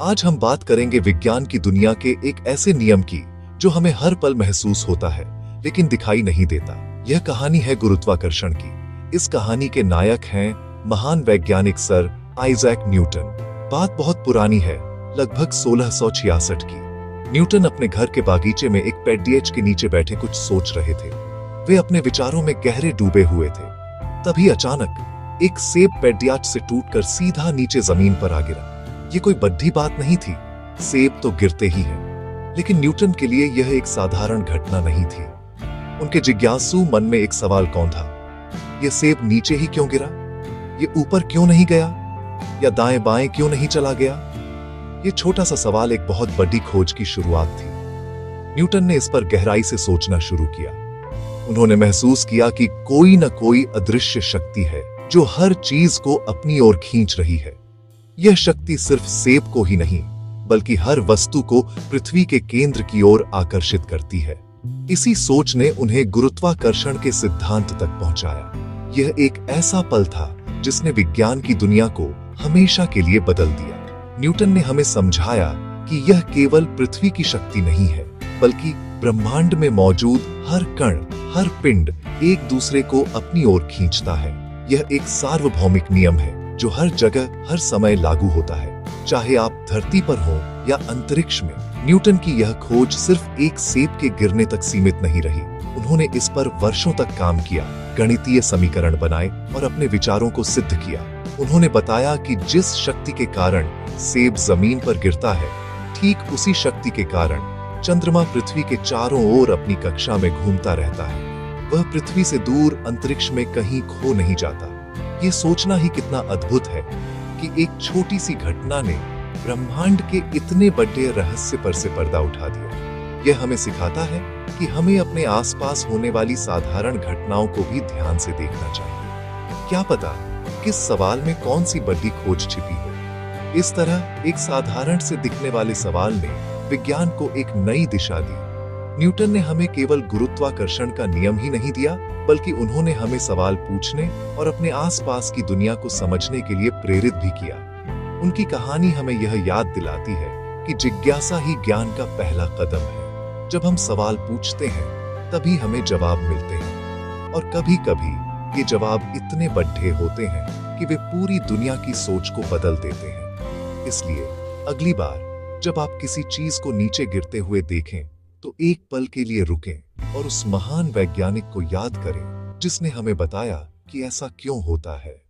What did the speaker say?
आज हम बात करेंगे विज्ञान की दुनिया के एक ऐसे नियम की जो हमें हर पल महसूस होता है लेकिन दिखाई नहीं देता। यह कहानी है गुरुत्वाकर्षण की। इस कहानी के नायक हैं महान वैज्ञानिक सर आइजैक न्यूटन। बात बहुत पुरानी है, लगभग 1666 की। न्यूटन अपने घर के बागीचे में एक पेड़ के नीचे बैठे कुछ सोच रहे थे। वे अपने विचारों में गहरे डूबे हुए थे। तभी अचानक एक सेब पेड़ से टूटकर सीधा नीचे जमीन पर आ गिरा। ये कोई बड़ी बात नहीं थी, सेब तो गिरते ही हैं। लेकिन न्यूटन के लिए यह एक साधारण घटना नहीं थी। उनके जिज्ञासु मन में एक सवाल कौंधा, ये सेब नीचे ही क्यों गिरा? ये ऊपर क्यों नहीं गया? या दाएं बाएं क्यों नहीं चला गया? ये छोटा सा सवाल एक बहुत बड़ी खोज की शुरुआत थी। न्यूटन ने इस पर गहराई से सोचना शुरू किया। उन्होंने महसूस किया कि कोई न कोई अदृश्य शक्ति है जो हर चीज को अपनी ओर खींच रही है। यह शक्ति सिर्फ सेब को ही नहीं बल्कि हर वस्तु को पृथ्वी के केंद्र की ओर आकर्षित करती है। इसी सोच ने उन्हें गुरुत्वाकर्षण के सिद्धांत तक पहुंचाया। यह एक ऐसा पल था जिसने विज्ञान की दुनिया को हमेशा के लिए बदल दिया। न्यूटन ने हमें समझाया कि यह केवल पृथ्वी की शक्ति नहीं है बल्कि ब्रह्मांड में मौजूद हर कण, हर पिंड एक दूसरे को अपनी ओर खींचता है। यह एक सार्वभौमिक नियम है जो हर जगह हर समय लागू होता है, चाहे आप धरती पर हो या अंतरिक्ष में। न्यूटन की यह खोज सिर्फ एक सेब के गिरने तक सीमित नहीं रही। उन्होंने इस पर वर्षों तक काम किया, गणितीय समीकरण बनाए और अपने विचारों को सिद्ध किया। उन्होंने बताया कि जिस शक्ति के कारण सेब जमीन पर गिरता है, ठीक उसी शक्ति के कारण चंद्रमा पृथ्वी के चारों ओर अपनी कक्षा में घूमता रहता है। वह पृथ्वी से दूर अंतरिक्ष में कहीं खो नहीं जाता। ये सोचना ही कितना अद्भुत है कि एक छोटी सी घटना ने ब्रह्मांड के इतने बड़े रहस्य पर से पर्दा उठा दिया। यह हमें सिखाता है कि हमें अपने आसपास होने वाली साधारण घटनाओं को भी ध्यान से देखना चाहिए। क्या पता किस सवाल में कौन सी बड़ी खोज छिपी हो। इस तरह एक साधारण से दिखने वाले सवाल ने विज्ञान को एक नई दिशा दी। न्यूटन ने हमें केवल गुरुत्वाकर्षण का नियम ही नहीं दिया बल्कि उन्होंने हमें सवाल पूछने और अपने आसपास की दुनिया को समझने के लिए प्रेरित भी किया। उनकी कहानी हमें यह याद दिलाती है कि जिज्ञासा ही ज्ञान का पहला कदम है। जब हम सवाल पूछते हैं तभी हमें जवाब मिलते हैं, और कभी-कभी ये जवाब इतने बड़े होते हैं कि वे पूरी दुनिया की सोच को बदल देते हैं। इसलिए अगली बार जब आप किसी चीज को नीचे गिरते हुए देखें तो एक पल के लिए रुकें और उस महान वैज्ञानिक को याद करें जिसने हमें बताया कि ऐसा क्यों होता है।